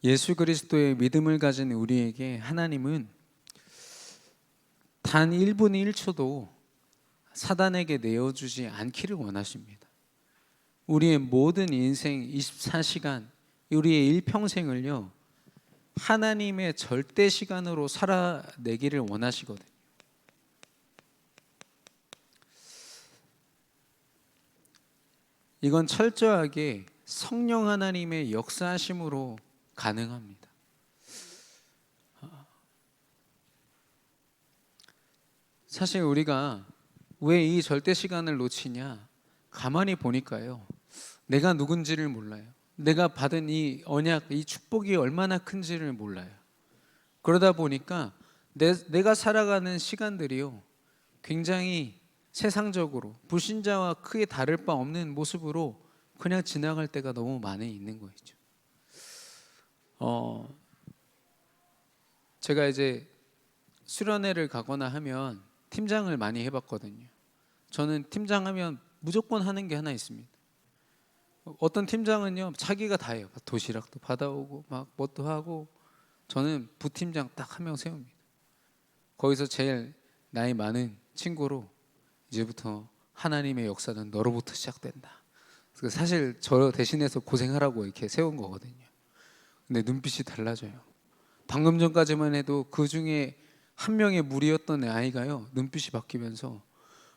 예수 그리스도의 믿음을 가진 우리에게 하나님은 단 1분 1초도 사단에게 내어주지 않기를 원하십니다. 우리의 모든 인생 24시간, 우리의 일평생을요, 하나님의 절대 시간으로 살아내기를 원하시거든요. 이건 철저하게 성령 하나님의 역사하심으로 가능합니다. 사실 우리가 왜 이 절대 시간을 놓치냐? 가만히 보니까요, 내가 누군지를 몰라요. 내가 받은 이 언약, 이 축복이 얼마나 큰지를 몰라요. 그러다 보니까 내가 살아가는 시간들이요, 굉장히 세상적으로 불신자와 크게 다를 바 없는 모습으로 그냥 지나갈 때가 너무 많이 있는 거죠. 제가 이제 수련회를 가거나 하면 팀장을 많이 해봤거든요. 저는 팀장하면 무조건 하는 게 하나 있습니다. 어떤 팀장은요, 자기가 다 해요. 도시락도 받아오고 막 뭣도 하고. 저는 부팀장 딱 한 명 세웁니다. 거기서 제일 나이 많은 친구로, 이제부터 하나님의 역사는 너로부터 시작된다. 사실 저 대신해서 고생하라고 이렇게 세운 거거든요. 근데 눈빛이 달라져요. 방금 전까지만 해도 그 중에 한 명의 무리였던 아이가요, 눈빛이 바뀌면서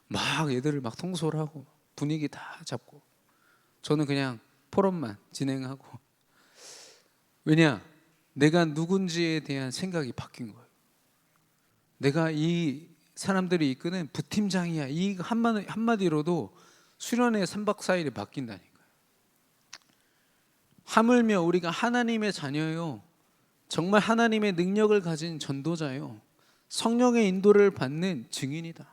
막 얘들을 막 통솔 하고 분위기 다 잡고, 저는 그냥 포럼만 진행하고. 왜냐? 내가 누군지에 대한 생각이 바뀐 거예요. 내가 이 사람들이 이끄는 부팀장이야, 이 한마디로도 수련회 3박 4일이 바뀐다니까요. 하물며 우리가 하나님의 자녀요, 정말 하나님의 능력을 가진 전도자요, 성령의 인도를 받는 증인이다.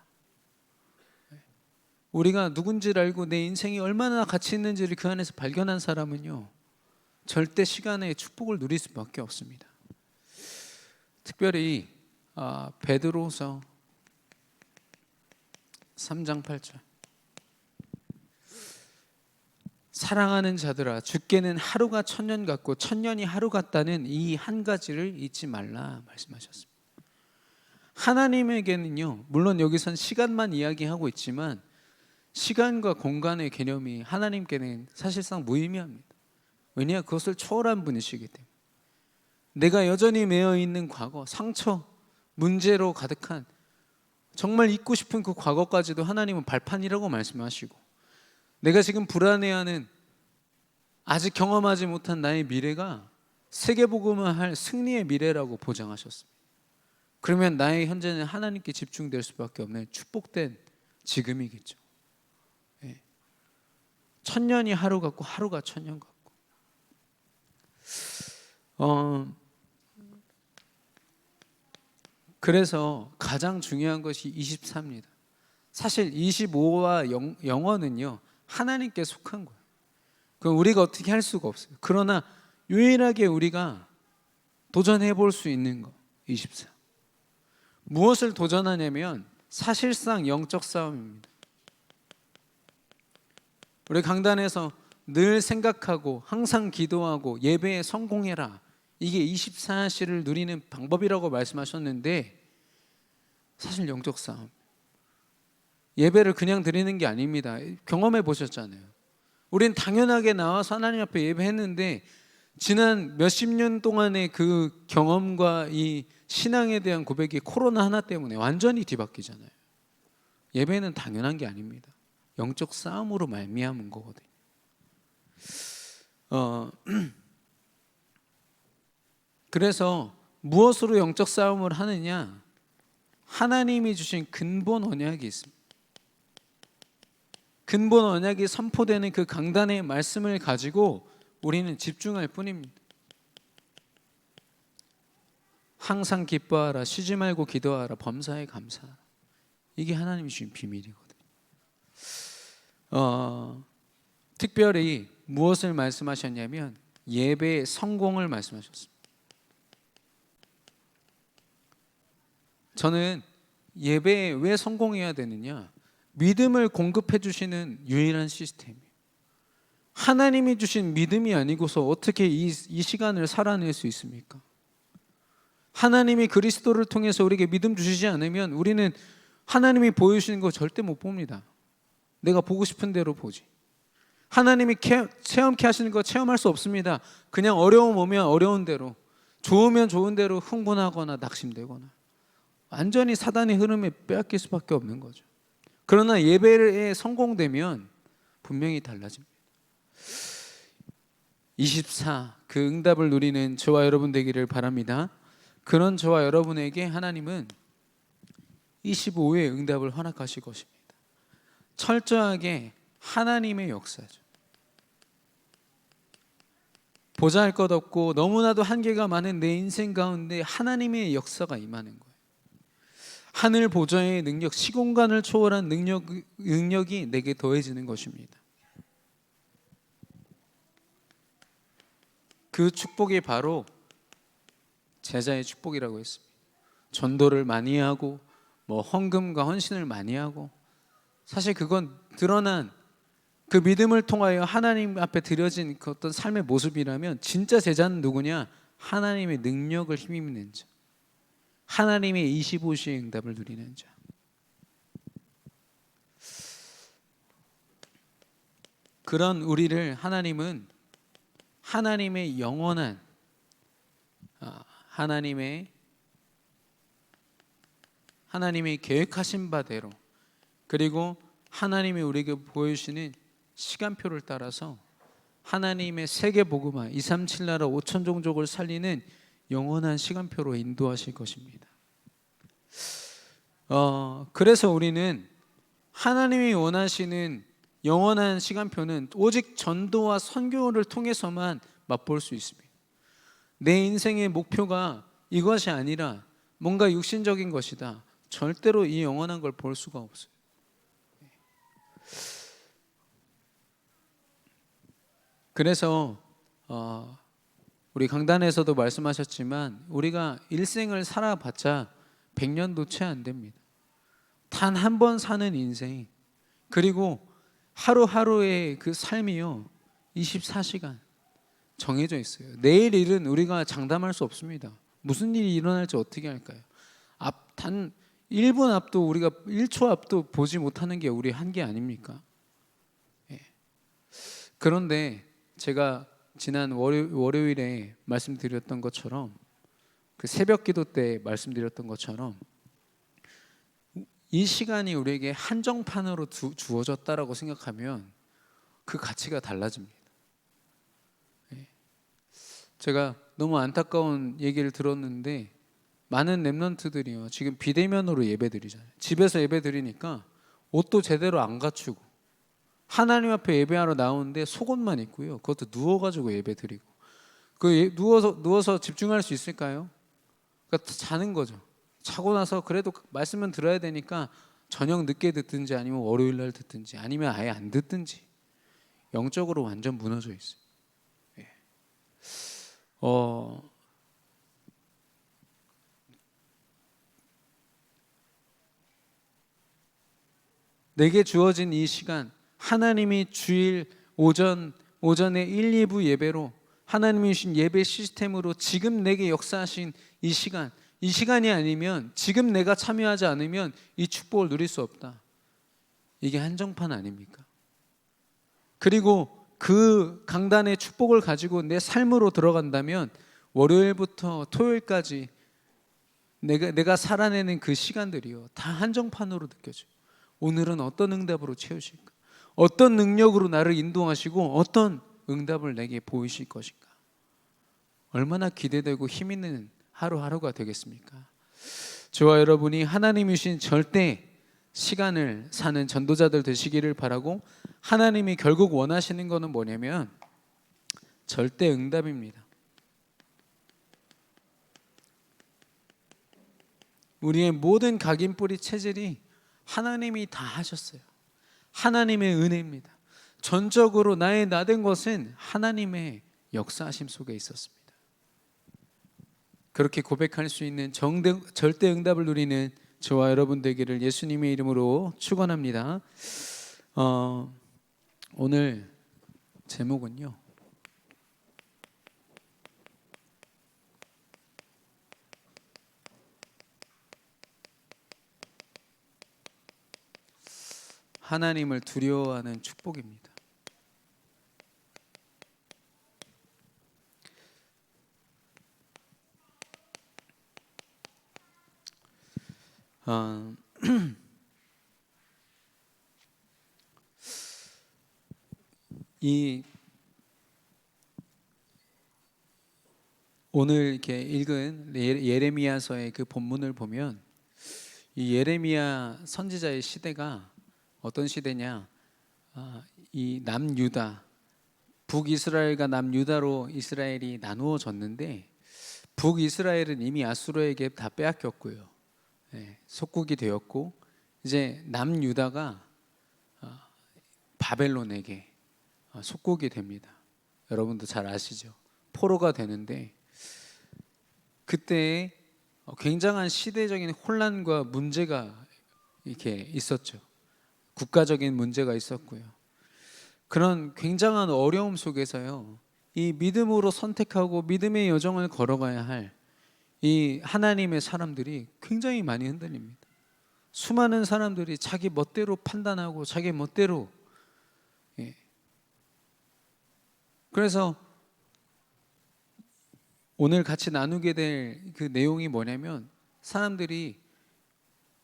우리가 누군지를 알고 내 인생이 얼마나 가치 있는지를 그 안에서 발견한 사람은요, 절대 시간의 축복을 누릴 수밖에 없습니다. 특별히 베드로서 3장 8절, 사랑하는 자들아, 주께는 하루가 천년 같고 천년이 하루 같다는 이 한 가지를 잊지 말라 말씀하셨습니다. 하나님에게는요, 물론 여기선 시간만 이야기하고 있지만 시간과 공간의 개념이 하나님께는 사실상 무의미합니다. 왜냐? 그것을 초월한 분이시기 때문에. 내가 여전히 매여 있는 과거, 상처, 문제로 가득한, 정말 잊고 싶은 그 과거까지도 하나님은 발판이라고 말씀하시고, 내가 지금 불안해하는, 아직 경험하지 못한 나의 미래가 세계복음을 할 승리의 미래라고 보장하셨습니다. 그러면 나의 현재는 하나님께 집중될 수밖에 없는 축복된 지금이겠죠. 천년이 하루 같고 하루가 천년 같고. 그래서 가장 중요한 것이 24입니다. 사실 25와 영원은요, 하나님께 속한 거예요. 그럼 우리가 어떻게 할 수가 없어요. 그러나 유일하게 우리가 도전해 볼 수 있는 거, 24. 무엇을 도전하냐면 사실상 영적 싸움입니다. 우리 강단에서 늘 생각하고 항상 기도하고 예배에 성공해라, 이게 24시를 누리는 방법이라고 말씀하셨는데, 사실 영적 싸움, 예배를 그냥 드리는 게 아닙니다. 경험해 보셨잖아요. 우린 당연하게 나와서 하나님 앞에 예배했는데 지난 몇십 년 동안의 그 경험과 이 신앙에 대한 고백이 코로나 하나 때문에 완전히 뒤바뀌잖아요. 예배는 당연한 게 아닙니다. 영적 싸움으로 말미암은 거거든요. 그래서 무엇으로 영적 싸움을 하느냐? 하나님이 주신 근본 언약이 있습니다. 근본 언약이 선포되는 그 강단의 말씀을 가지고 우리는 집중할 뿐입니다. 항상 기뻐하라, 쉬지 말고 기도하라, 범사에 감사하라. 이게 하나님이 주신 비밀이거든요. 특별히 무엇을 말씀하셨냐면 예배의 성공을 말씀하셨습니다. 저는 예배에 왜 성공해야 되느냐? 믿음을 공급해 주시는 유일한 시스템이에요. 하나님이 주신 믿음이 아니고서 어떻게 이 시간을 살아낼 수 있습니까? 하나님이 그리스도를 통해서 우리에게 믿음 주시지 않으면 우리는 하나님이 보여주시는 거 절대 못 봅니다. 내가 보고 싶은 대로 보지. 하나님이 체험케 하시는 거 체험할 수 없습니다. 그냥 어려움 오면 어려운 대로, 좋으면 좋은 대로 흥분하거나 낙심되거나 완전히 사단의 흐름에 빼앗길 수밖에 없는 거죠. 그러나 예배에 성공되면 분명히 달라집니다. 24, 그 응답을 누리는 저와 여러분 되기를 바랍니다. 그런 저와 여러분에게 하나님은 25의 응답을 허락하실 것입니다. 철저하게 하나님의 역사죠. 보잘 것 없고 너무나도 한계가 많은 내 인생 가운데 하나님의 역사가 임하는 거예요. 하늘 보좌의 능력, 시공간을 초월한 능력이 내게 더해지는 것입니다. 그 축복이 바로 제자의 축복이라고 했습니다. 전도를 많이 하고 헌금과 헌신을 많이 하고, 사실 그건 드러난 그 믿음을 통하여 하나님 앞에 드려진 그 어떤 삶의 모습이라면, 진짜 제자는 누구냐? 하나님의 능력을 힘입는 자, 하나님의 25시의 응답을 누리는 자. 그런 우리를 하나님은 하나님의 영원한 하나님의 계획하신 바대로, 그리고 하나님이 우리에게 보여주시는 시간표를 따라서 하나님의 세계복음화 237나라 5천 종족을 살리는 영원한 시간표로 인도하실 것입니다. 그래서 우리는 하나님이 원하시는 영원한 시간표는 오직 전도와 선교를 통해서만 맛볼 수 있습니다. 내 인생의 목표가 이것이 아니라 뭔가 육신적인 것이다, 절대로 이 영원한 걸 볼 수가 없어요. 그래서 우리 강단에서도 말씀하셨지만 우리가 일생을 살아봤자 100년도 채 안 됩니다. 단 한 번 사는 인생, 그리고 하루하루의 그 삶이요 24시간 정해져 있어요. 내일 일은 우리가 장담할 수 없습니다. 무슨 일이 일어날지 어떻게 할까요? 단 1분 앞도, 우리가 1초 앞도 보지 못하는 게 우리 한계 아닙니까? 예. 그런데 제가 지난 월요일에 말씀드렸던 것처럼, 그 새벽 기도 때 말씀드렸던 것처럼, 이 시간이 우리에게 한정판으로 주어졌다라고 생각하면 그 가치가 달라집니다. 제가 너무 안타까운 얘기를 들었는데, 많은 렘넌트들이요 지금 비대면으로 예배드리잖아요. 집에서 예배드리니까 옷도 제대로 안 갖추고 하나님 앞에 예배하러 나오는데 속옷만 입고요, 그것도 누워가지고 예배드리고, 누워서 집중할 수 있을까요? 그러니까 자는 거죠. 자고 나서 그래도 말씀은 들어야 되니까 저녁 늦게 듣든지, 아니면 월요일 날 듣든지, 아니면 아예 안 듣든지, 영적으로 완전 무너져 있어요. 예. 내게 주어진 이 시간, 하나님이 주일 오전에 1, 2부 예배로 하나님이 주신 예배 시스템으로 지금 내게 역사하신 이 시간이 아니면, 지금 내가 참여하지 않으면 이 축복을 누릴 수 없다. 이게 한정판 아닙니까? 그리고 그 강단의 축복을 가지고 내 삶으로 들어간다면 월요일부터 토요일까지 내가 살아내는 그 시간들이요 다 한정판으로 느껴져요. 오늘은 어떤 응답으로 채우실까? 어떤 능력으로 나를 인도하시고 어떤 응답을 내게 보이실 것인가? 얼마나 기대되고 힘있는 하루하루가 되겠습니까? 저와 여러분이 하나님이 주신 절대 시간을 사는 전도자들 되시기를 바라고, 하나님이 결국 원하시는 것은 뭐냐면 절대 응답입니다. 우리의 모든 각인뿌리 체질이 하나님이 다 하셨어요. 하나님의 은혜입니다. 전적으로 나의 나된 것은 하나님의 역사하심 속에 있었습니다. 그렇게 고백할 수 있는 절대 응답을 누리는 저와 여러분 되기를 예수님의 이름으로 축원합니다. 오늘 제목은요, 하나님을 두려워하는 축복입니다. 어, 이 오늘 이렇게 읽은 예레미야서의 그 본문을 보면 이 예레미야 선지자의 시대가 어떤 시대냐? 이 남유다, 북이스라엘과 남유다로 이스라엘이 나누어졌는데 북이스라엘은 이미 아수르에게 다 빼앗겼고요. 속국이 되었고 이제 남유다가 바벨론에게 속국이 됩니다. 여러분도 잘 아시죠? 포로가 되는데 그때 굉장한 시대적인 혼란과 문제가 이렇게 있었죠. 국가적인 문제가 있었고요. 그런 굉장한 어려움 속에서요, 이 믿음으로 선택하고 믿음의 여정을 걸어가야 할 이 하나님의 사람들이 굉장히 많이 흔들립니다. 수많은 사람들이 자기 멋대로 판단하고 자기 멋대로, 그래서 오늘 같이 나누게 될 그 내용이 뭐냐면 사람들이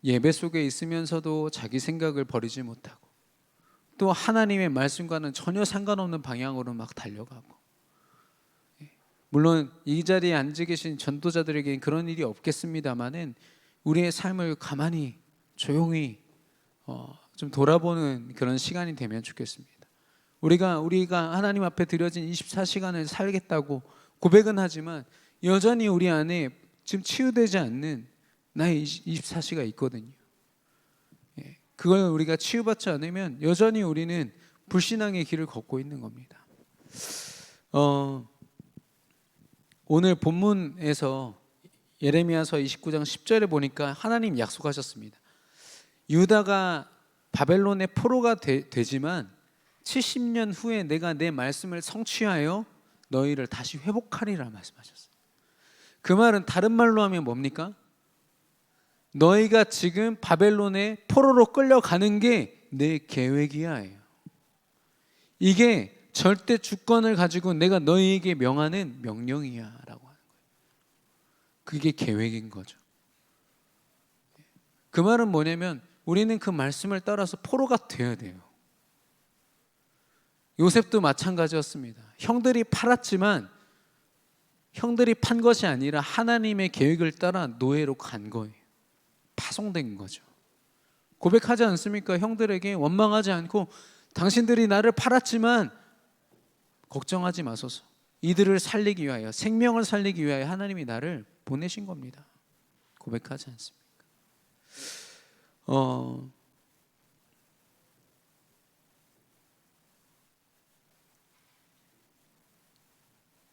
예배 속에 있으면서도 자기 생각을 버리지 못하고 또 하나님의 말씀과는 전혀 상관없는 방향으로 막 달려가고, 물론 이 자리에 앉아 계신 전도자들에게는 그런 일이 없겠습니다마는 우리의 삶을 가만히 조용히 좀 돌아보는 그런 시간이 되면 좋겠습니다. 우리가 하나님 앞에 드려진 24시간을 살겠다고 고백은 하지만 여전히 우리 안에 지금 치유되지 않는 나의 24시가 있거든요. 그걸 우리가 치유받지 않으면 여전히 우리는 불신앙의 길을 걷고 있는 겁니다. 오늘 본문에서 예레미야서 29장 10절에 보니까 하나님 약속하셨습니다. 유다가 바벨론의 포로가 되지만 70년 후에 내가 내 말씀을 성취하여 너희를 다시 회복하리라 말씀하셨어요. 그 말은 다른 말로 하면 뭡니까? 너희가 지금 바벨론의 포로로 끌려가는 게 내 계획이야. 이게 절대 주권을 가지고 내가 너희에게 명하는 명령이야 라고 하는 거예요. 그게 계획인 거죠. 그 말은 뭐냐면 우리는 그 말씀을 따라서 포로가 되어야 돼요. 요셉도 마찬가지였습니다. 형들이 팔았지만 형들이 판 것이 아니라 하나님의 계획을 따라 노예로 간 거예요. 파송된 거죠. 고백하지 않습니까? 형들에게 원망하지 않고 당신들이 나를 팔았지만 걱정하지 마소서. 이들을 살리기 위하여, 생명을 살리기 위하여 하나님이 나를 보내신 겁니다. 고백하지 않습니까?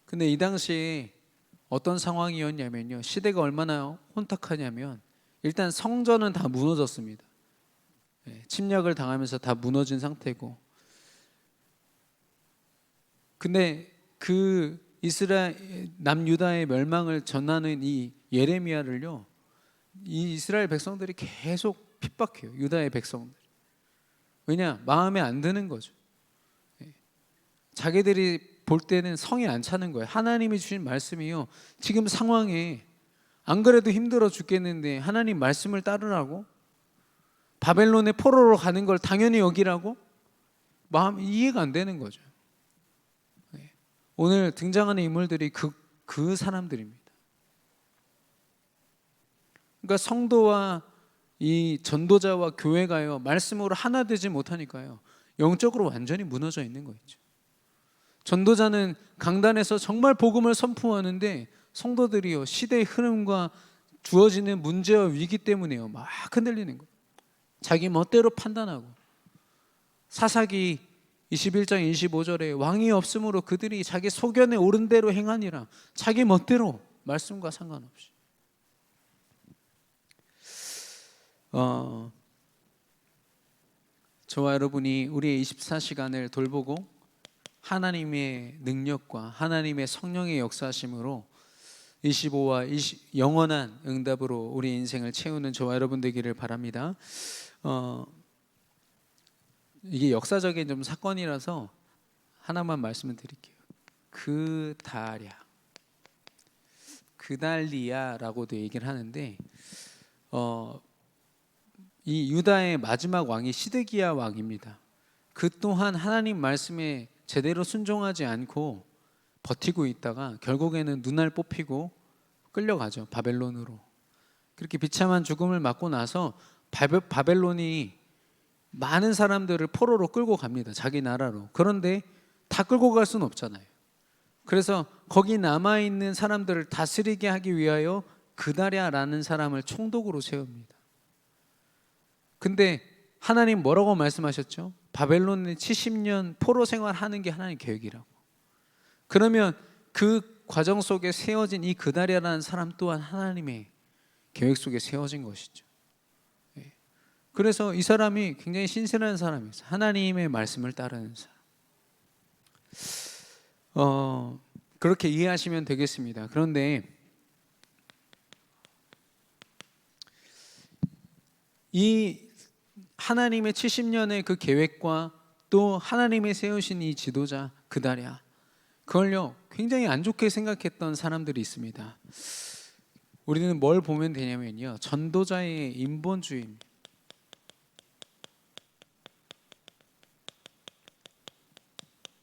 근데 이 당시에 어떤 상황이었냐면요, 시대가 얼마나 혼탁하냐면 일단 성전은 다 무너졌습니다. 침략을 당하면서 다 무너진 상태고, 근데 그 이스라엘 남유다의 멸망을 전하는 이 예레미야를요, 이 이스라엘 백성들이 계속 핍박해요. 유다의 백성들. 왜냐? 마음에 안 드는 거죠. 자기들이 볼 때는 성이 안 차는 거예요. 하나님이 주신 말씀이요, 지금 상황에 안 그래도 힘들어 죽겠는데 하나님 말씀을 따르라고, 바벨론의 포로로 가는 걸 당연히 여기라고, 마음 이해가 안 되는 거죠. 오늘 등장하는 인물들이 그 사람들입니다. 그러니까 성도와 이 전도자와 교회가요, 말씀으로 하나 되지 못하니까요, 영적으로 완전히 무너져 있는 거 있죠. 전도자는 강단에서 정말 복음을 선포하는데 성도들이요, 시대의 흐름과 주어지는 문제와 위기 때문에요, 막 흔들리는 거예요. 자기 멋대로 판단하고, 사사기 21장 25절에 왕이 없으므로 그들이 자기 소견에 오른 대로 행하니라. 자기 멋대로, 말씀과 상관없이. 저와 여러분이 우리의 24시간을 돌보고 하나님의 능력과 하나님의 성령의 역사심으로 25와 20 영원한 응답으로 우리 인생을 채우는 저와 여러분 되기를 바랍니다. 이게 역사적인 좀 사건이라서 하나만 말씀을 드릴게요. 그달리아라고도 얘기를 하는데 이 유다의 마지막 왕이 시드기야 왕입니다. 그 또한 하나님 말씀에 제대로 순종하지 않고 버티고 있다가 결국에는 눈알 뽑히고 끌려가죠. 바벨론으로. 그렇게 비참한 죽음을 맞고 나서 바벨론이 많은 사람들을 포로로 끌고 갑니다. 자기 나라로. 그런데 다 끌고 갈 수는 없잖아요. 그래서 거기 남아있는 사람들을 다스리게 하기 위하여 그다랴라는 사람을 총독으로 세웁니다. 근데 하나님 뭐라고 말씀하셨죠? 바벨론에 70년 포로 생활하는 게 하나님 계획이라고. 그러면 그 과정 속에 세워진 이 그다랴라는 사람 또한 하나님의 계획 속에 세워진 것이죠. 그래서 이 사람이 굉장히 신실한 사람이에요. 하나님의 말씀을 따르는 사람. 그렇게 이해하시면 되겠습니다. 그런데 이 하나님의 70년의 그 계획과 또 하나님의 세우신 이 지도자 그다랴, 그걸요 굉장히 안 좋게 생각했던 사람들이 있습니다. 우리는 뭘 보면 되냐면요, 전도자의 인본주의입니다.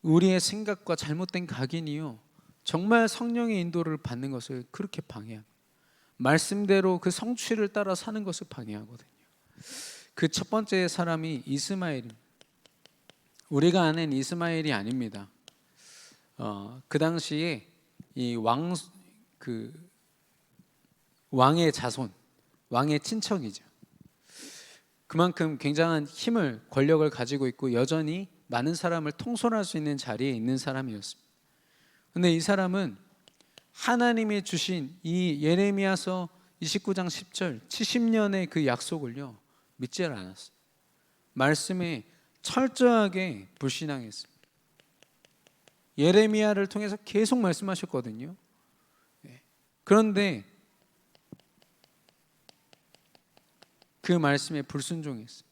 우리의 생각과 잘못된 각인이요 정말 성령의 인도를 받는 것을 그렇게 방해합니다. 말씀대로 그 성취를 따라 사는 것을 방해하거든요. 그 첫 번째 사람이 이스마엘입니다. 우리가 아는 이스마엘이 아닙니다. 그 당시에 이 왕의 자손, 왕의 친척이죠. 그만큼 굉장한 힘을, 권력을 가지고 있고 여전히 많은 사람을 통솔할 수 있는 자리에 있는 사람이었습니다. 근데 이 사람은 하나님이 주신 이 예레미야서 29장 10절 70년의 그 약속을요 믿지 않았어요. 말씀에 철저하게 불신앙했습니다. 예레미야를 통해서 계속 말씀하셨거든요. 그런데 그 말씀에 불순종했어요.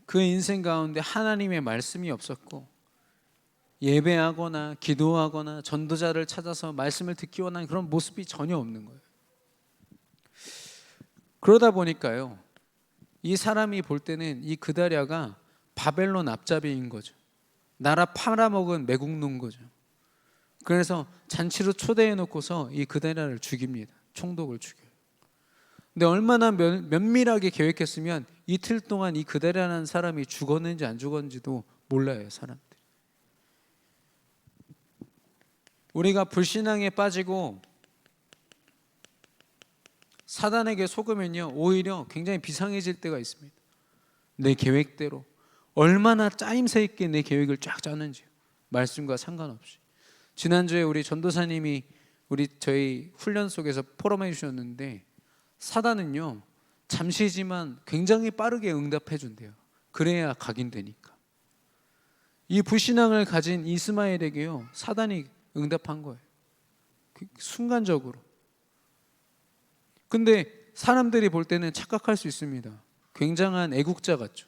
그 인생 가운데 하나님의 말씀이 없었고 예배하거나 기도하거나 전도자를 찾아서 말씀을 듣기 원하는 그런 모습이 전혀 없는 거예요. 그러다 보니까요 이 사람이 볼 때는 이 그다랴가 바벨론 앞잡이인 거죠. 나라 팔아먹은 매국노인 거죠. 그래서 잔치로 초대해 놓고서 이 그다랴를 죽입니다. 총독을 죽여요. 근데 얼마나 면밀하게 계획했으면 이틀 동안 이 그다랴라는 사람이 죽었는지 안 죽었는지도 몰라요, 사람들이. 우리가 불신앙에 빠지고 사단에게 속으면요 오히려 굉장히 비상해질 때가 있습니다. 내 계획대로 얼마나 짜임새 있게 내 계획을 쫙 짰는지 말씀과 상관없이. 지난주에 우리 전도사님이 저희 훈련 속에서 포럼해 주셨는데 사단은요 잠시지만 굉장히 빠르게 응답해 준대요. 그래야 각인되니까. 이 불신앙을 가진 이스마엘에게요 사단이 응답한 거예요. 순간적으로. 근데 사람들이 볼 때는 착각할 수 있습니다. 굉장한 애국자 같죠.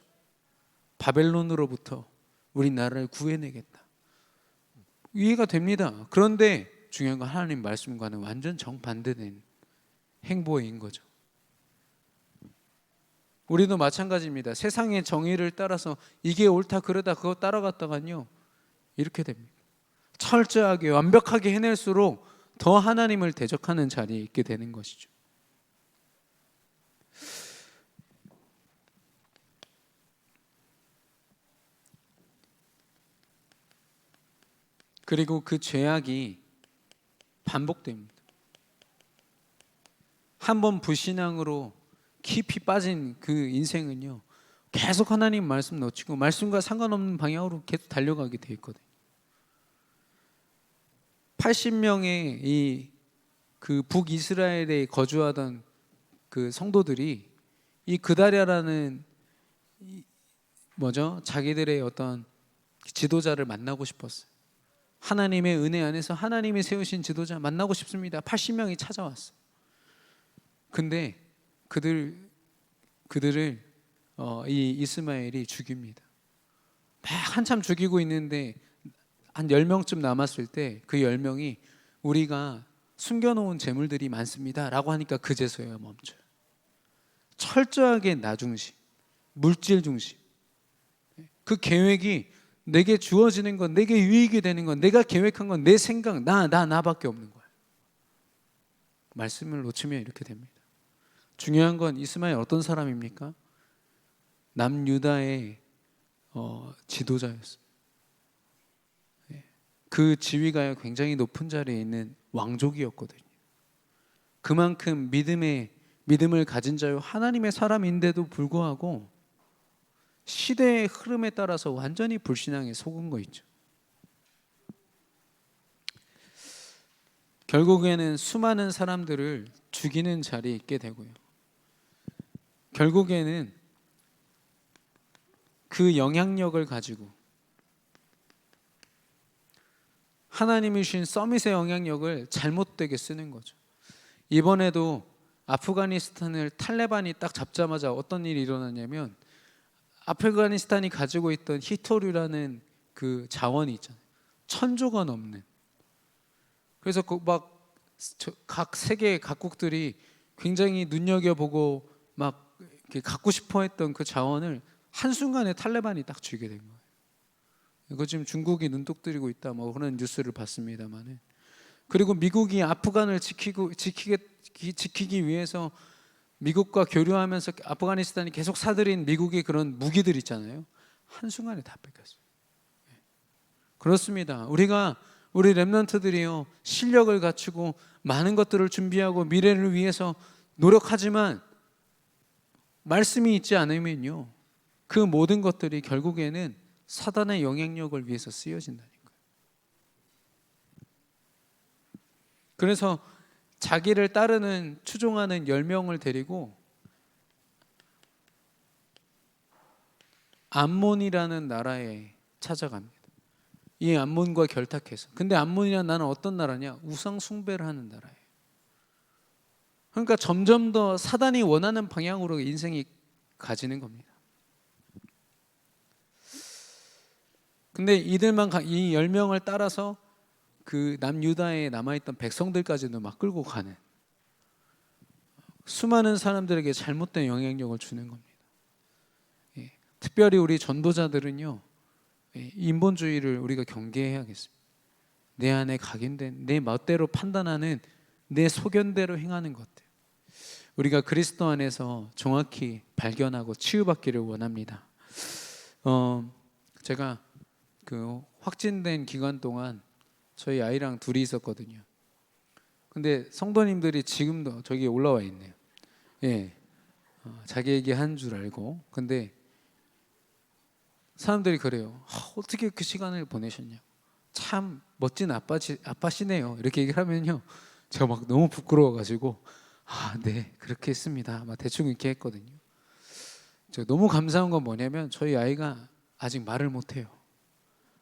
바벨론으로부터 우리나라를 구해내겠다. 이해가 됩니다. 그런데 중요한 건 하나님 말씀과는 완전 정반대된 행보인 거죠. 우리도 마찬가지입니다. 세상의 정의를 따라서 이게 옳다 그러다 그거 따라갔다간요 이렇게 됩니다. 철저하게 완벽하게 해낼수록 더 하나님을 대적하는 자리에 있게 되는 것이죠. 그리고 그 죄악이 반복됩니다. 한번 불신앙으로 깊이 빠진 그 인생은요 계속 하나님 말씀 놓치고 말씀과 상관없는 방향으로 계속 달려가게 돼 있거든요. 80명의 이 그 북이스라엘에 거주하던 그 성도들이 이 그다랴라는 자기들의 어떤 지도자를 만나고 싶었어요. 하나님의 은혜 안에서 하나님이 세우신 지도자 만나고 싶습니다. 80명이 찾아왔어. 근데 그들을 이 이스마엘이 죽입니다. 막 한참 죽이고 있는데 한 10명쯤 남았을 때 그 10명이 우리가 숨겨놓은 재물들이 많습니다 라고 하니까 그제서야 멈춰요. 철저하게 나 중심, 물질 중심. 그 계획이 내게 주어지는 건, 내게 유익이 되는 건, 내가 계획한 건 내 생각, 나밖에 없는 거예요. 말씀을 놓치면 이렇게 됩니다. 중요한 건 이스마엘 어떤 사람입니까? 남유다의 지도자였어요. 그 지위가 굉장히 높은 자리에 있는 왕족이었거든요. 그만큼 믿음을 가진 자요 하나님의 사람인데도 불구하고 시대의 흐름에 따라서 완전히 불신앙에 속은 거 있죠. 결국에는 수많은 사람들을 죽이는 자리에 있게 되고요. 결국에는 그 영향력을 가지고 하나님이 주신 서밋의 영향력을 잘못되게 쓰는 거죠. 이번에도 아프가니스탄을 탈레반이 딱 잡자마자 어떤 일이 일어났냐면 아프가니스탄이 가지고 있던 히토류라는 그 자원이 있잖아요. 1000조가 넘는. 그래서 각 세계 각국들이 굉장히 눈여겨보고 막 이렇게 갖고 싶어했던 그 자원을 한순간에 탈레반이 딱 쥐게 된 거예요. 이거 지금 중국이 눈독 들이고 있다 뭐 그런 뉴스를 봤습니다만은. 그리고 미국이 아프간을 지키기 위해서 미국과 교류하면서 아프가니스탄이 계속 사들인 미국의 그런 무기들 있잖아요. 한순간에 다 뺏겼어요. 그렇습니다. 우리 렘넌트들이요 실력을 갖추고 많은 것들을 준비하고 미래를 위해서 노력하지만 말씀이 있지 않으면요 그 모든 것들이 결국에는 사단의 영향력을 위해서 쓰여진다니까요. 그래서 자기를 따르는 추종하는 10명을 데리고 암몬이라는 나라에 찾아갑니다. 이 암몬과 결탁해서. 근데 암몬이라는 나라는 어떤 나라냐? 우상 숭배를 하는 나라예요. 그러니까 점점 더 사단이 원하는 방향으로 인생이 가지는 겁니다. 근데 이 10명을 따라서 그 남유다에 남아있던 백성들까지도 막 끌고 가는 수많은 사람들에게 잘못된 영향력을 주는 겁니다. 특별히 우리 전도자들은요 인본주의를 우리가 경계해야겠습니다. 내 안에 각인된 내 멋대로 판단하는 내 소견대로 행하는 것들 우리가 그리스도 안에서 정확히 발견하고 치유받기를 원합니다. 제가 그 확진된 기간 동안 저희 아이랑 둘이 있었거든요. 근데 성도님들이 지금도 저기 올라와 있네요. 자기 얘기한 줄 알고. 근데 사람들이 그래요. 어떻게 그 시간을 보내셨냐고. 참 멋진 아빠시네요. 이렇게 얘기를 하면요, 제가 막 너무 부끄러워가지고 네 그렇게 했습니다. 막 대충 이렇게 했거든요. 제가 너무 감사한 건 뭐냐면 저희 아이가 아직 말을 못해요.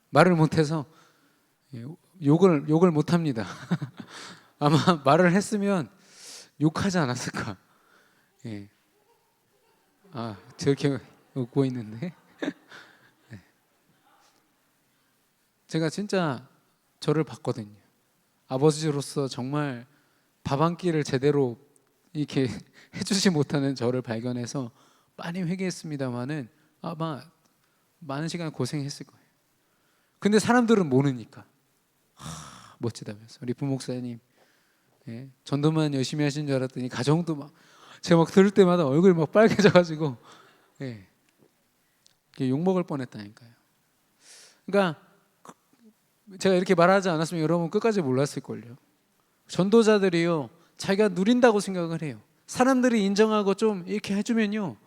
말을 못해서 욕을 못합니다. 아마 말을 했으면 욕하지 않았을까. 저렇게 웃고 있는데 제가 진짜 저를 봤거든요. 아버지로서 정말 밥 한 끼를 제대로 이렇게 해주지 못하는 저를 발견해서 많이 회개했습니다마는 아마 많은 시간 고생했을 거예요. 근데 사람들은 모르니까 멋지다면서 우리 부목사님 전도만 열심히 하신 줄 알았더니 가정도 막 제가 막 들을 때마다 얼굴이 막 빨개져가지고 욕먹을 뻔했다니까요. 그러니까 제가 이렇게 말하지 않았으면 여러분 끝까지 몰랐을걸요. 전도자들이요 자기가 누린다고 생각을 해요. 사람들이 인정하고 좀 이렇게 해주면요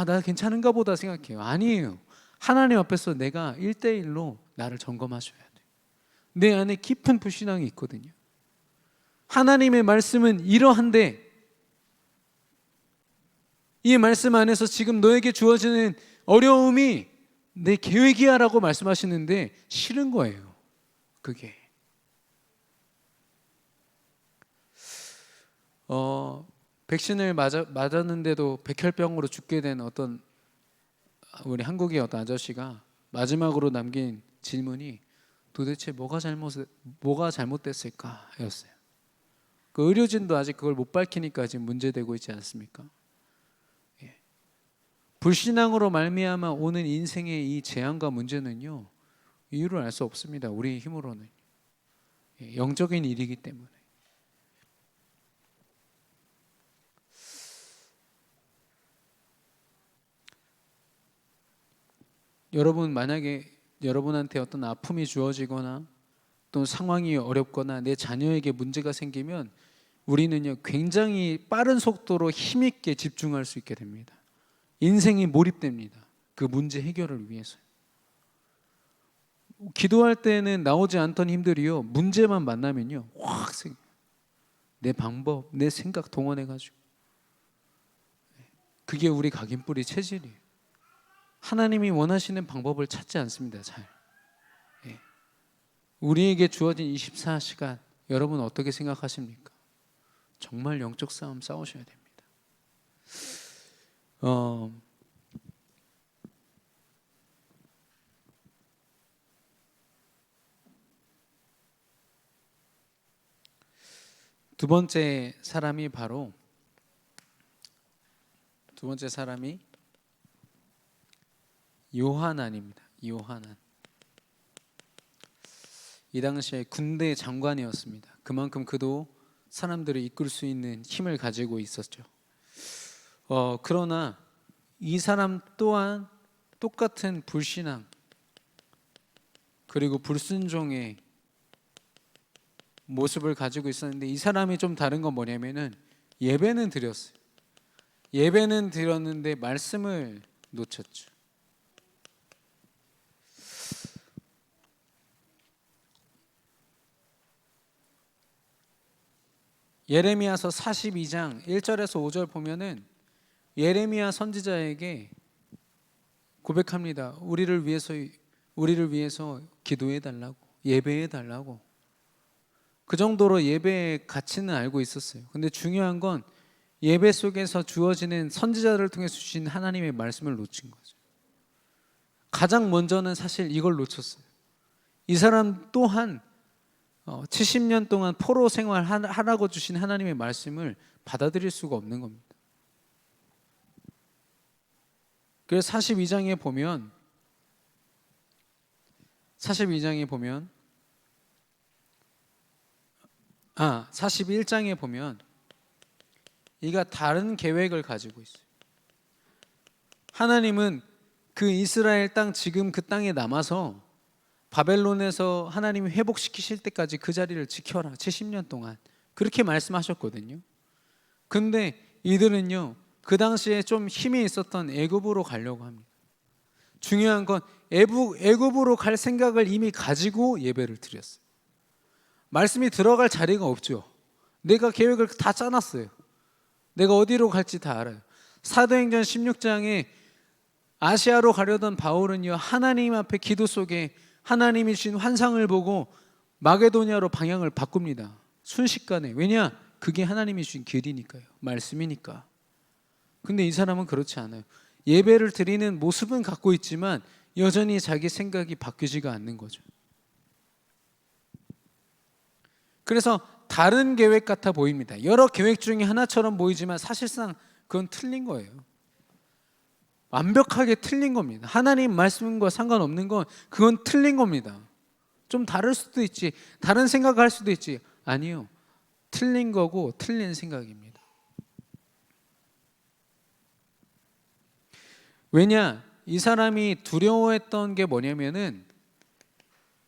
나 괜찮은가 보다 생각해요. 아니에요. 하나님 앞에서 내가 1대1로 나를 점검하셔야 돼요. 내 안에 깊은 불신앙이 있거든요. 하나님의 말씀은 이러한데 이 말씀 안에서 지금 너에게 주어지는 어려움이 내 계획이야라고 말씀하시는데 싫은 거예요. 그게 백신을 맞았는데도 백혈병으로 죽게 된 어떤 우리 한국의 어떤 아저씨가 마지막으로 남긴 질문이 도대체 뭐가 잘못됐을까였어요. 그 의료진도 아직 그걸 못 밝히니까 지금 문제되고 있지 않습니까? 예. 불신앙으로 말미암아 오는 인생의 이 재앙과 문제는요, 이유를 알 수 없습니다. 우리의 힘으로는. 예. 영적인 일이기 때문에. 여러분, 만약에 여러분한테 어떤 아픔이 주어지거나 또 상황이 어렵거나 내 자녀에게 문제가 생기면 우리는요, 굉장히 빠른 속도로 힘있게 집중할 수 있게 됩니다. 인생이 몰입됩니다. 그 문제 해결을 위해서. 기도할 때는 나오지 않던 힘들이요, 문제만 만나면요 확 생겨요. 내 방법, 내 생각 동원해가지고. 그게 우리 각인뿌리 체질이에요. 하나님이 원하시는 방법을 찾지 않습니다. 잘. 예. 우리에게 주어진 24시간 여러분 어떻게 생각하십니까? 정말 영적 싸움 싸우셔야 됩니다. 두 번째 사람이 요하난입니다. 요하난. 이 당시에 군대 장관이었습니다. 그만큼 그도 사람들을 이끌 수 있는 힘을 가지고 있었죠. 그러나 이 사람 또한 똑같은 불신앙 그리고 불순종의 모습을 가지고 있었는데, 이 사람이 좀 다른 건 뭐냐면은 예배는 드렸어요. 예배는 드렸는데 말씀을 놓쳤죠. 예레미야서 42장 1절에서 5절 보면은 예레미야 선지자에게 고백합니다. 우리를 위해서 기도해 달라고, 예배해 달라고. 그 정도로 예배의 가치는 알고 있었어요. 근데 중요한 건 예배 속에서 주어지는 선지자를 통해서 주신 하나님의 말씀을 놓친 거죠. 가장 먼저는 사실 이걸 놓쳤어요. 이 사람 또한 70년 동안 포로 생활하라고 주신 하나님의 말씀을 받아들일 수가 없는 겁니다. 그래서 42장에 보면 41장에 보면 이가 다른 계획을 가지고 있어요. 하나님은 그 이스라엘 땅, 지금 그 땅에 남아서 바벨론에서 하나님이 회복시키실 때까지 그 자리를 지켜라, 70년 동안 그렇게 말씀하셨거든요. 근데 이들은요, 그 당시에 좀 힘이 있었던 애굽으로 가려고 합니다. 중요한 건 애굽으로 갈 생각을 이미 가지고 예배를 드렸어요. 말씀이 들어갈 자리가 없죠. 내가 계획을 다 짜놨어요. 내가 어디로 갈지 다 알아요. 사도행전 16장에 아시아로 가려던 바울은요, 하나님 앞에 기도 속에 하나님이 주신 환상을 보고 마게도니아로 방향을 바꿉니다. 순식간에. 왜냐? 그게 하나님이 주신 길이니까요. 말씀이니까. 근데 이 사람은 그렇지 않아요. 예배를 드리는 모습은 갖고 있지만 여전히 자기 생각이 바뀌지가 않는 거죠. 그래서 다른 계획 같아 보입니다. 여러 계획 중에 하나처럼 보이지만 사실상 그건 틀린 거예요. 완벽하게 틀린 겁니다. 하나님 말씀과 상관없는 건 그건 틀린 겁니다. 좀 다를 수도 있지, 다른 생각을 할 수도 있지. 아니요, 틀린 거고 틀린 생각입니다. 왜냐? 이 사람이 두려워했던 게 뭐냐면은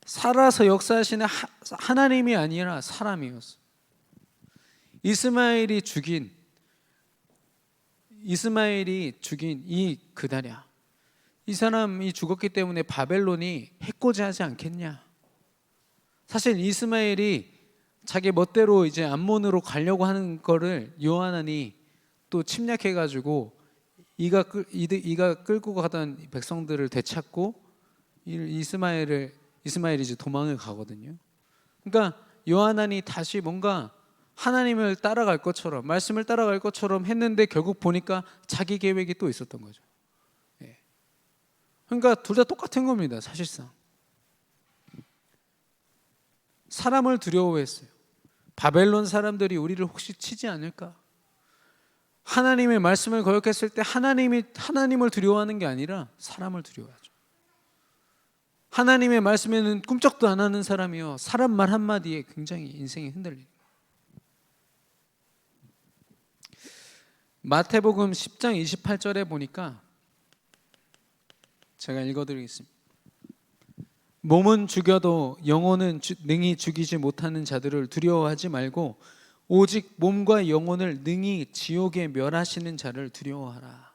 살아서 역사하시는 하나님이 아니라 사람이었어요. 이스마엘이 죽인 이 그다랴, 이 사람이 죽었기 때문에 바벨론이 해코지하지 않겠냐. 사실 이스마엘이 자기 멋대로 이제 암몬으로 가려고 하는 거를 요하난이 또 침략해가지고 이가 끌고 가던 백성들을 되찾고 이스마엘이 이제 도망을 가거든요. 그러니까 요하난이 다시 뭔가 하나님을 따라갈 것처럼, 말씀을 따라갈 것처럼 했는데 결국 보니까 자기 계획이 또 있었던 거죠. 예. 그러니까 둘 다 똑같은 겁니다, 사실상. 사람을 두려워했어요. 바벨론 사람들이 우리를 혹시 치지 않을까? 하나님의 말씀을 거역했을 때 하나님을 두려워하는 게 아니라 사람을 두려워하죠. 하나님의 말씀에는 꿈쩍도 안 하는 사람이요, 사람 말 한마디에 굉장히 인생이 흔들리는 거예요. 마태복음 10장 28절에 보니까 제가 읽어드리겠습니다. 몸은 죽여도 영혼은 능히 죽이지 못하는 자들을 두려워하지 말고 오직 몸과 영혼을 능히 지옥에 멸하시는 자를 두려워하라.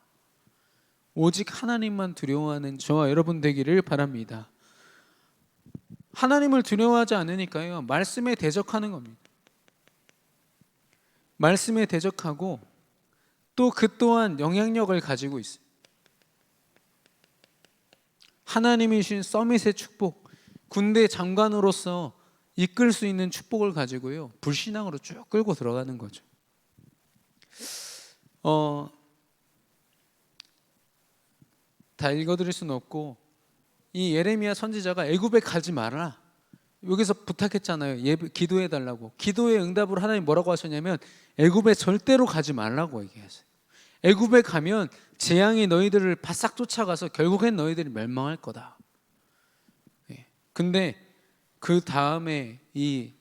오직 하나님만 두려워하는 저와 여러분 되기를 바랍니다. 하나님을 두려워하지 않으니까요, 말씀에 대적하는 겁니다. 말씀에 대적하고 또 그 또한 영향력을 가지고 있어요. 하나님이 주신 서밋의 축복, 군대 장관으로서 이끌 수 있는 축복을 가지고요, 불신앙으로 쭉 끌고 들어가는 거죠. 다 읽어드릴 수는 없고, 이 예레미야 선지자가 애굽에 가지 마라, 여기서 부탁했잖아요. 기도해 달라고. 기도의 응답으로 하나님 뭐라고 하셨냐면 애굽에 절대로 가지 말라고 얘기하세요. 애굽에 가면 재앙이 너희들을 바싹 쫓아가서 결국엔 너희들이 멸망할 거다. 근데 그 다음에 이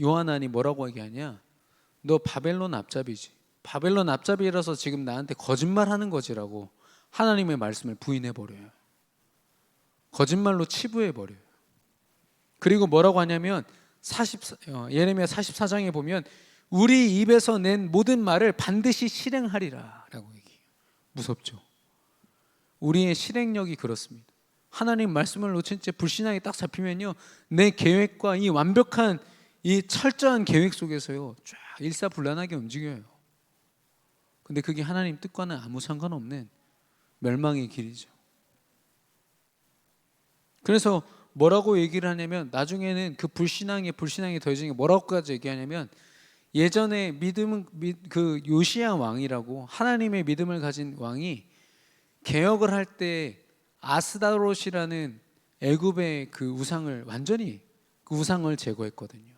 요하난이 뭐라고 얘기하냐? 너 바벨론 앞잡이지. 바벨론 앞잡이라서 지금 나한테 거짓말하는 거지라고 하나님의 말씀을 부인해버려요. 거짓말로 치부해버려요. 그리고 뭐라고 하냐면 예레미야 44장에 보면 우리 입에서 낸 모든 말을 반드시 실행하리라 라고 얘기해요. 무섭죠? 우리의 실행력이 그렇습니다. 하나님 말씀을 놓친 채 불신앙이 딱 잡히면요, 내 계획과 이 완벽한 이 철저한 계획 속에서요 쫙 일사불란하게 움직여요. 근데 그게 하나님 뜻과는 아무 상관없는 멸망의 길이죠. 그래서 뭐라고 얘기를 하냐면 나중에는 그 불신앙에 더해진 게 뭐라고까지 얘기하냐면, 예전에 그 요시야 왕이라고 하나님의 믿음을 가진 왕이 개혁을 할 때 아스다롯이라는 애굽의 그 우상을 완전히 그 우상을 제거했거든요.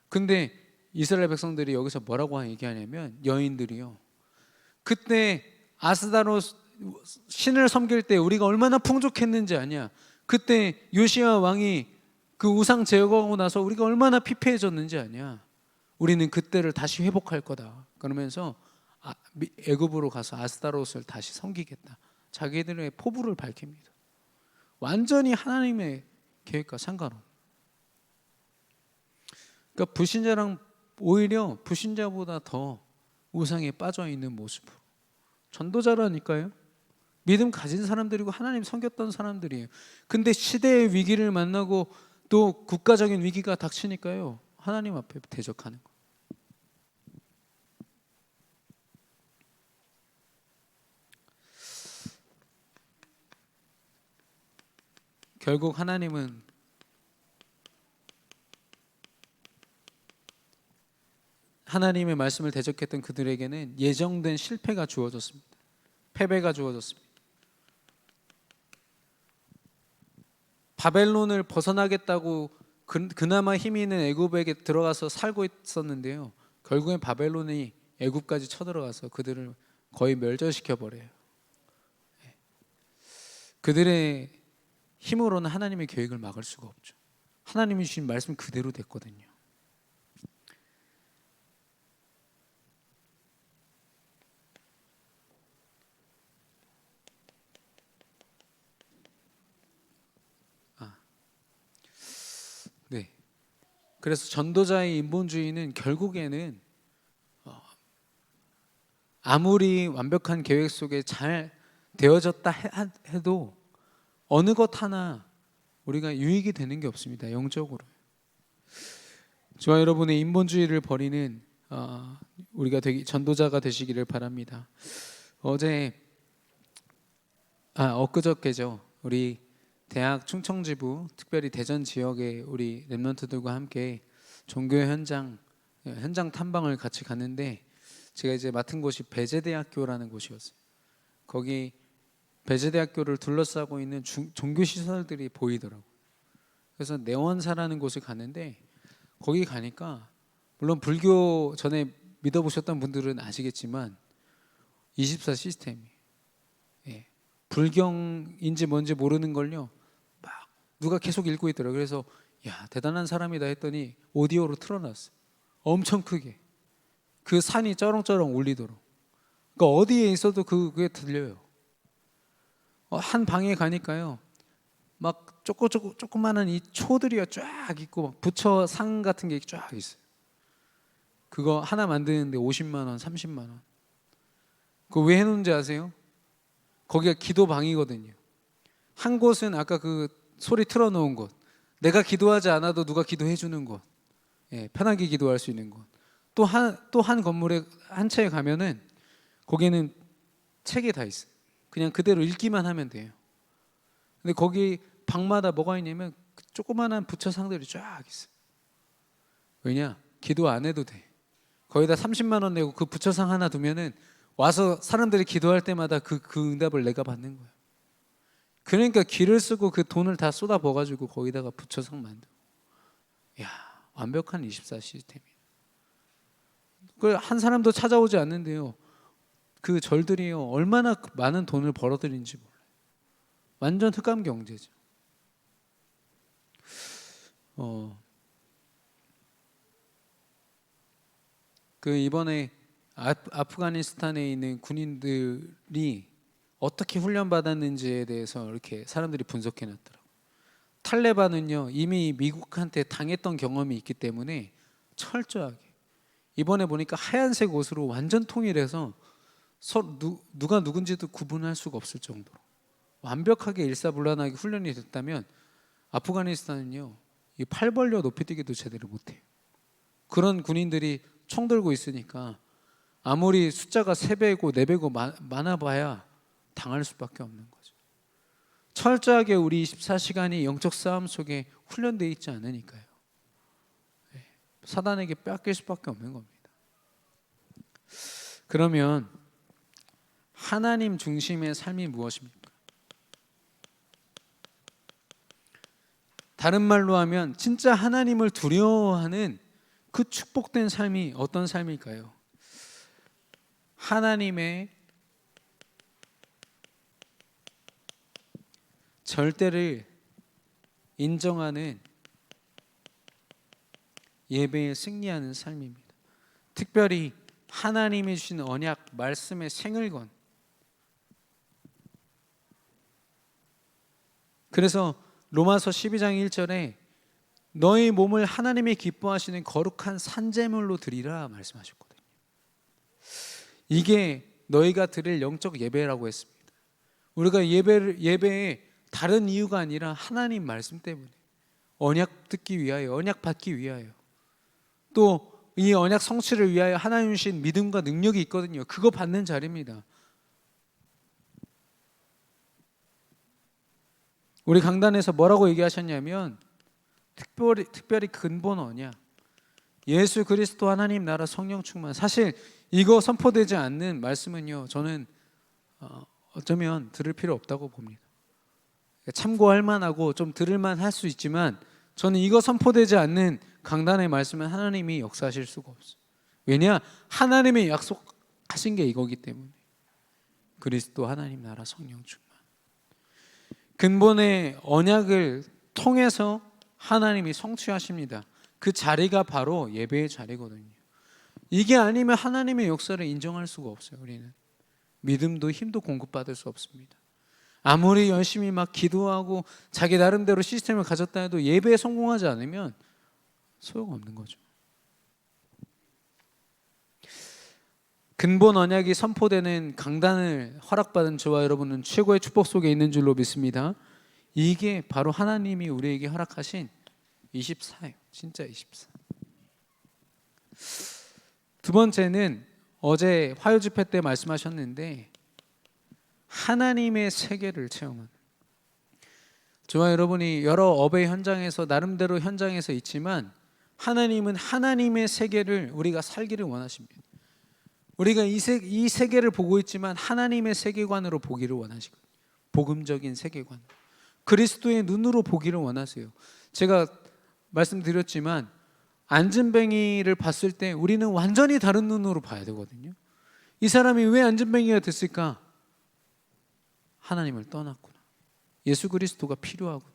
근데 이스라엘 백성들이 여기서 뭐라고 얘기하냐면, 여인들이요, 그때 아스다롯 신을 섬길 때 우리가 얼마나 풍족했는지 아냐? 그때 요시야 왕이 그 우상 제거하고 나서 우리가 얼마나 피폐해졌는지 아냐? 우리는 그때를 다시 회복할 거다. 그러면서 애굽으로 가서 아스타롯을 다시 섬기겠다. 자기들의 포부를 밝힙니다. 완전히 하나님의 계획과 상관없는. 그러니까 불신자랑 오히려 불신자보다 더 우상에 빠져 있는 모습으로. 전도자라니까요. 믿음 가진 사람들이고 하나님 섬겼던 사람들이에요. 근데 시대의 위기를 만나고 또 국가적인 위기가 닥치니까요, 하나님 앞에 대적하는 거예요. 결국 하나님은 하나님의 말씀을 대적했던 그들에게는 예정된 실패가 주어졌습니다. 패배가 주어졌습니다. 바벨론을 벗어나겠다고 그나마 힘이 있는 애굽에게 들어가서 살고 있었는데요, 결국엔 바벨론이 애굽까지 쳐들어가서 그들을 거의 멸절시켜 버려요. 그들의 힘으로는 하나님의 계획을 막을 수가 없죠. 하나님이 주신 말씀 그대로 됐거든요. 네. 그래서 전도자의 인본주의는 결국에는 아무리 완벽한 계획 속에 잘 되어졌다 해도 어느 것 하나 우리가 유익이 되는 게 없습니다. 영적으로. 저와 여러분의 인본주의를 버리는 우리가 전도자가 되시기를 바랍니다. 어제 엊그저께죠. 우리 대학 충청지부 특별히 대전 지역의 우리 랩런트들과 함께 종교 현장 탐방을 같이 갔는데 제가 이제 맡은 곳이 배재대학교라는 곳이었어요. 거기 배재대학교를 둘러싸고 있는 종교 시설들이 보이더라고요. 그래서 내원사라는 곳을 갔는데 거기 가니까 물론 불교 전에 믿어보셨던 분들은 아시겠지만 24 시스템이 불경인지 뭔지 모르는 걸요 막 누가 계속 읽고 있더라고요. 그래서 야 대단한 사람이다 했더니 오디오로 틀어놨어요. 엄청 크게 그 산이 쩌렁쩌렁 울리도록. 그러니까 어디에 있어도 그게 들려요. 한 방에 가니까요 막 조그만한 이 초들이요 쫙 있고 막 부처 상 같은 게 쫙 있어요. 그거 하나 만드는데 50만 원, 30만 원. 그거 왜 해놓은지 아세요? 거기가 기도방이거든요. 한 곳은 아까 그 소리 틀어놓은 곳, 내가 기도하지 않아도 누가 기도해 주는 곳, 편하게 기도할 수 있는 곳. 또 한 건물에 한 채에 가면은 거기는 책이 다 있어요. 그냥 그대로 읽기만 하면 돼요. 근데 거기 방마다 뭐가 있냐면 조그만한 부처 상들이 쫙 있어요. 왜냐? 기도 안 해도 돼. 거기다 30만 원 내고 그 부처상 하나 두면은 와서 사람들이 기도할 때마다 그 응답을 내가 받는 거예요. 그러니까 기를 쓰고 그 돈을 다 쏟아부어 가지고 거기다가 부처상 만들고. 야, 완벽한 24 시스템이에요. 그 한 사람도 찾아오지 않는데요. 그 절들이요 얼마나 많은 돈을 벌어들인지 몰라요. 완전 흑암 경제죠. 그 이번에 아프가니스탄에 있는 군인들이 어떻게 훈련받았는지에 대해서 이렇게 사람들이 분석해 놨더라고요. 탈레반은요 이미 미국한테 당했던 경험이 있기 때문에 철저하게 이번에 보니까 하얀색 옷으로 완전 통일해서 누가 누군지도 구분할 수가 없을 정도로 완벽하게 일사불란하게 훈련이 됐다면 아프가니스탄은요 이 팔 벌려 높이뛰기도 제대로 못해요. 그런 군인들이 총 들고 있으니까 아무리 숫자가 3배고 4배고 많아봐야 당할 수밖에 없는 거죠. 철저하게 우리 24시간이 영적 싸움 속에 훈련되어 있지 않으니까요. 사단에게 뺏길 수밖에 없는 겁니다. 그러면 하나님 중심의 삶이 무엇입니까? 다른 말로 하면 진짜 하나님을 두려워하는 그 축복된 삶이 어떤 삶일까요? 하나님의 절대를 인정하는 예배에 승리하는 삶입니다. 특별히 하나님이 주신 언약 말씀의 생을건. 그래서 로마서 12장 1절에 너희 몸을 하나님이 기뻐하시는 거룩한 산제물로 드리라 말씀하셨거든요. 이게 너희가 드릴 영적 예배라고 했습니다. 우리가 예배에 다른 이유가 아니라 하나님 말씀 때문에 언약 듣기 위하여, 언약 받기 위하여, 또 이 언약 성취를 위하여 하나님 주신 믿음과 능력이 있거든요. 그거 받는 자리입니다. 우리 강단에서 뭐라고 얘기하셨냐면 특별히 근본 언약, 예수 그리스도 하나님 나라 성령 충만. 사실 이거 선포되지 않는 말씀은요 저는 어쩌면 들을 필요 없다고 봅니다. 참고할 만하고 좀 들을만 할 수 있지만 저는 이거 선포되지 않는 강단의 말씀은 하나님이 역사하실 수가 없어요. 왜냐? 하나님이 약속하신 게 이거기 때문에. 그리스도 하나님 나라 성령 충만. 근본의 언약을 통해서 하나님이 성취하십니다. 그 자리가 바로 예배의 자리거든요. 이게 아니면 하나님의 역사를 인정할 수가 없어요. 우리는 믿음도 힘도 공급받을 수 없습니다. 아무리 열심히 막 기도하고 자기 나름대로 시스템을 가졌다 해도 예배에 성공하지 않으면 소용없는 거죠. 근본 언약이 선포되는 강단을 허락받은 저와 여러분은 최고의 축복 속에 있는 줄로 믿습니다. 이게 바로 하나님이 우리에게 허락하신 24예요. 진짜 24. 두 번째는 어제 화요 집회 때 말씀하셨는데 하나님의 세계를 체험하는. 저와 여러분이 여러 업의 현장에서 나름대로 현장에서 있지만 하나님은 하나님의 세계를 우리가 살기를 원하십니다. 우리가 이 세계를 보고 있지만 하나님의 세계관으로 보기를 원하시거든요. 복음적인 세계관, 그리스도의 눈으로 보기를 원하세요. 제가 말씀드렸지만 안진뱅이를 봤을 때 우리는 완전히 다른 눈으로 봐야 되거든요. 이 사람이 왜 안진뱅이가 됐을까? 하나님을 떠났구나. 예수 그리스도가 필요하구나.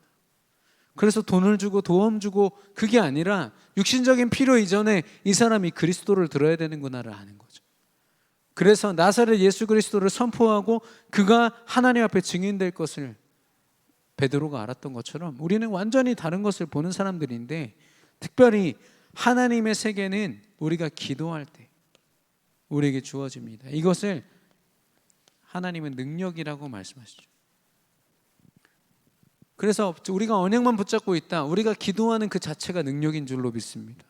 그래서 돈을 주고 도움 주고 그게 아니라 육신적인 필요 이전에 이 사람이 그리스도를 들어야 되는구나를 아는 거죠. 그래서 나사렛 예수 그리스도를 선포하고 그가 하나님 앞에 증인될 것을 베드로가 알았던 것처럼 우리는 완전히 다른 것을 보는 사람들인데, 특별히 하나님의 세계는 우리가 기도할 때 우리에게 주어집니다. 이것을 하나님은 능력이라고 말씀하시죠. 그래서 우리가 언약만 붙잡고 있다, 우리가 기도하는 그 자체가 능력인 줄로 믿습니다.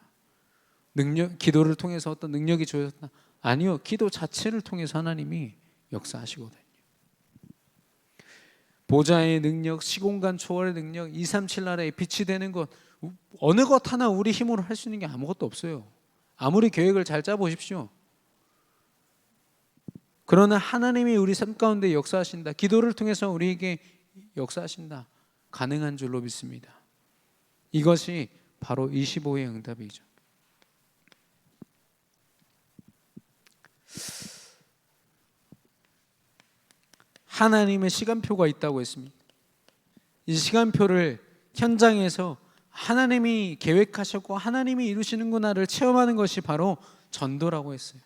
기도를 통해서 어떤 능력이 주어졌다? 아니요, 기도 자체를 통해서 하나님이 역사하시거든요. 보좌의 능력, 시공간 초월의 능력, 237 나라에 빛이 되는 것, 어느 것 하나 우리 힘으로 할 수 있는 게 아무것도 없어요. 아무리 계획을 잘 짜보십시오. 그러나 하나님이 우리 삶 가운데 역사하신다, 기도를 통해서 우리에게 역사하신다, 가능한 줄로 믿습니다. 이것이 바로 25의 응답이죠. 하나님의 시간표가 있다고 했습니다. 이 시간표를 현장에서 하나님이 계획하셨고 하나님이 이루시는구나를 체험하는 것이 바로 전도라고 했어요.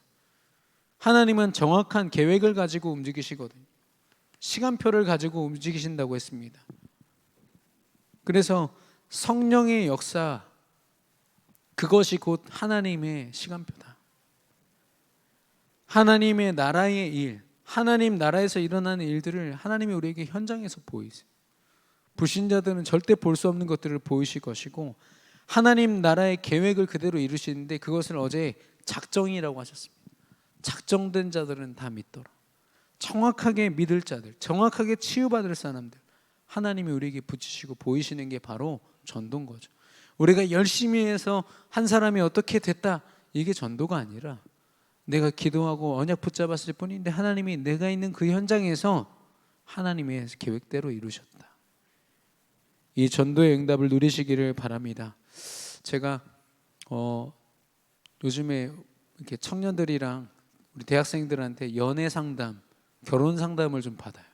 하나님은 정확한 계획을 가지고 움직이시거든요. 시간표를 가지고 움직이신다고 했습니다. 그래서 성령의 역사, 그것이 곧 하나님의 시간표다. 하나님의 나라의 일, 하나님 나라에서 일어나는 일들을 하나님이 우리에게 현장에서 보이세요. 불신자들은 절대 볼 수 없는 것들을 보이실 것이고, 하나님 나라의 계획을 그대로 이루시는데 그것을 어제 작정이라고 하셨습니다. 작정된 자들은 다 믿더라. 정확하게 믿을 자들, 정확하게 치유받을 사람들, 하나님이 우리에게 붙이시고 보이시는 게 바로 전도인 거죠. 우리가 열심히 해서 한 사람이 어떻게 됐다, 이게 전도가 아니라 내가 기도하고 언약 붙잡았을 뿐인데 하나님이 내가 있는 그 현장에서 하나님의 계획대로 이루셨다. 이 전도의 응답을 누리시기를 바랍니다. 제가 요즘에 이렇게 청년들이랑 우리 대학생들한테 연애 상담, 결혼 상담을 좀 받아요.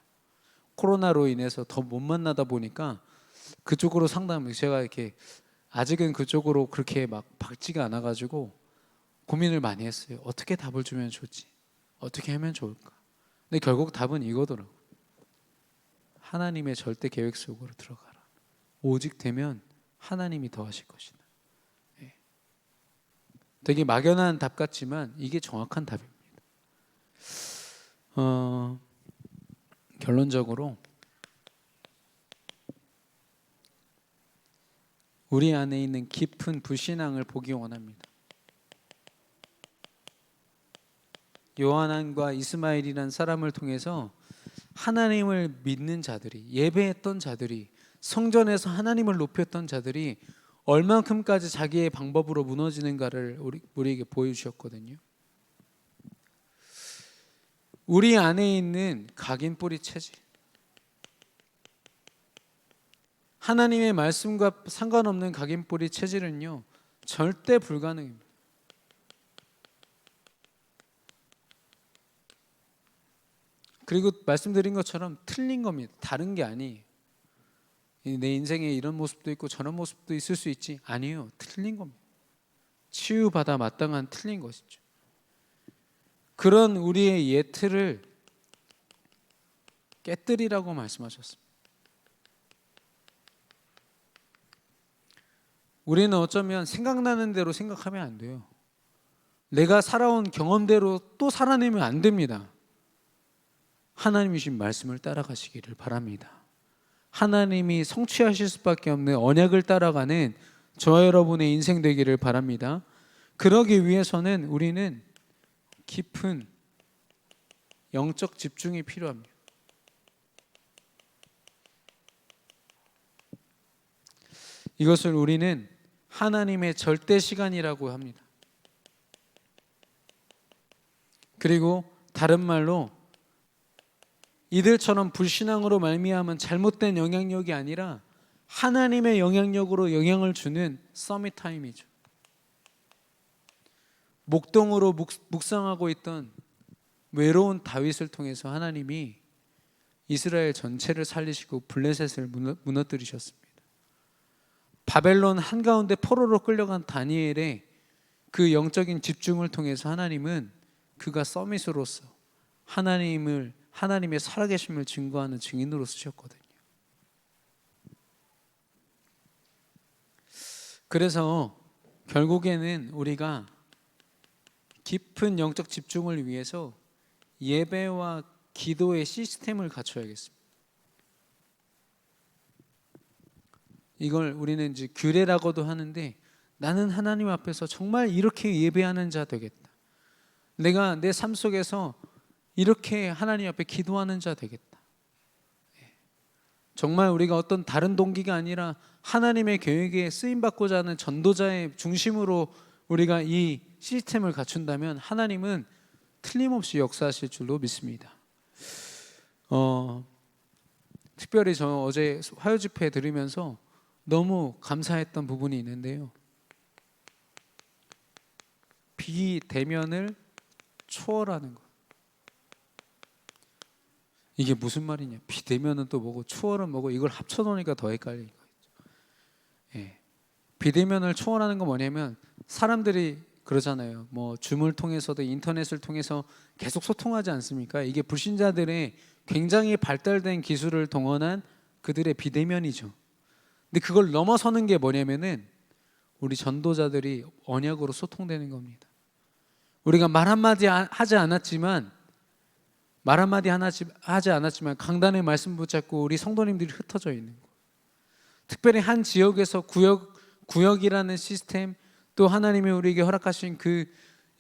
코로나로 인해서 더 못 만나다 보니까 그쪽으로 상담을, 제가 이렇게 아직은 그쪽으로 그렇게 막 박지가 않아가지고 고민을 많이 했어요. 어떻게 답을 주면 좋지? 어떻게 하면 좋을까? 근데 결국 답은 이거더라고요. 하나님의 절대 계획 속으로 들어가라. 오직 되면 하나님이 더 하실 것이다. 네. 되게 막연한 답 같지만 이게 정확한 답입니다. 결론적으로 우리 안에 있는 깊은 불신앙을 보기 원합니다. 요하난과 이스마엘이라는 사람을 통해서 하나님을 믿는 자들이, 예배했던 자들이, 성전에서 하나님을 높였던 자들이 얼만큼까지 자기의 방법으로 무너지는가를 우리에게 보여주셨거든요. 우리 안에 있는 각인 뿌리 체질, 하나님의 말씀과 상관없는 각인 뿌리 체질은요, 절대 불가능입니다. 그리고 말씀드린 것처럼 틀린 겁니다. 다른 게 아니에요. 내 인생에 이런 모습도 있고 저런 모습도 있을 수 있지. 아니에요. 틀린 겁니다. 치유받아 마땅한 틀린 것이죠. 그런 우리의 예틀을 깨뜨리라고 말씀하셨습니다. 우리는 어쩌면 생각나는 대로 생각하면 안 돼요. 내가 살아온 경험대로 또 살아내면 안 됩니다. 하나님이 주신 말씀을 따라가시기를 바랍니다. 하나님이 성취하실 수밖에 없는 언약을 따라가는 저와 여러분의 인생 되기를 바랍니다. 그러기 위해서는 우리는 깊은 영적 집중이 필요합니다. 이것을 우리는 하나님의 절대 시간이라고 합니다. 그리고 다른 말로 이들처럼 불신앙으로 말미암은 잘못된 영향력이 아니라 하나님의 영향력으로 영향을 주는 서밋 타임이죠. 목동으로 묵상하고 있던 외로운 다윗을 통해서 하나님이 이스라엘 전체를 살리시고 블레셋을 무너뜨리셨습니다. 바벨론 한가운데 포로로 끌려간 다니엘의 그 영적인 집중을 통해서 하나님은 그가 서밋으로서 하나님의 살아계심을 증거하는 증인으로 쓰셨거든요. 그래서 결국에는 우리가 깊은 영적 집중을 위해서 예배와 기도의 시스템을 갖춰야겠습니다. 이걸 우리는 이제 규례라고도 하는데, 나는 하나님 앞에서 정말 이렇게 예배하는 자 되겠다. 내가 내 삶 속에서 이렇게 하나님 앞에 기도하는 자 되겠다. 정말 우리가 어떤 다른 동기가 아니라 하나님의 계획에 쓰임받고자 하는 전도자의 중심으로 우리가 이 시스템을 갖춘다면 하나님은 틀림없이 역사하실 줄로 믿습니다. 특별히 저 어제 화요 집회 들으면서 너무 감사했던 부분이 있는데요. 비대면을 초월하는 것. 이게 무슨 말이냐? 비대면은 또 뭐고 초월은 뭐고, 이걸 합쳐놓으니까 더 헷갈리는 거죠. 예. 비대면을 초월하는 건 뭐냐면, 사람들이 그러잖아요. 뭐 줌을 통해서도 인터넷을 통해서 계속 소통하지 않습니까? 이게 불신자들의 굉장히 발달된 기술을 동원한 그들의 비대면이죠. 근데 그걸 넘어서는 게 뭐냐면은 우리 전도자들이 언약으로 소통되는 겁니다. 우리가 말 한마디 하지 않았지만 강단의 말씀 붙잡고 우리 성도님들이 흩어져 있는 거. 특별히 한 지역에서 구역이라는 시스템, 또 하나님이 우리에게 허락하신 그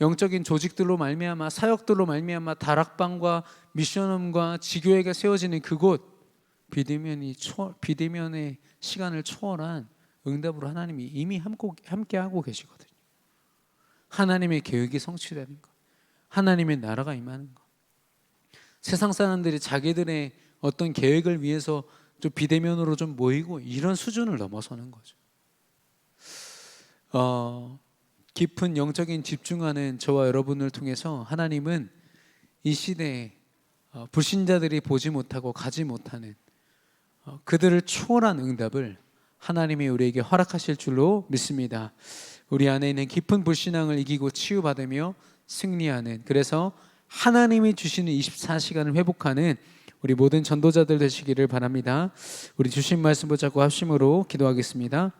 영적인 조직들로 말미암아, 사역들로 말미암아 다락방과 미션홈과 지교회가 세워지는 그곳, 비대면의 시간을 초월한 응답으로 하나님이 이미 함께 하고 계시거든요. 하나님의 계획이 성취되는 것, 하나님의 나라가 임하는 것. 세상 사람들이 자기들의 어떤 계획을 위해서 좀 비대면으로 좀 모이고 이런 수준을 넘어서는 거죠. 깊은 영적인 집중하는 저와 여러분을 통해서 하나님은 이 시대에 불신자들이 보지 못하고 가지 못하는 그들을 초월한 응답을 하나님이 우리에게 허락하실 줄로 믿습니다. 우리 안에 있는 깊은 불신앙을 이기고 치유받으며 승리하는, 그래서 하나님이 주시는 24시간을 회복하는 우리 모든 전도자들 되시기를 바랍니다. 우리 주신 말씀 붙잡고 합심으로 기도하겠습니다.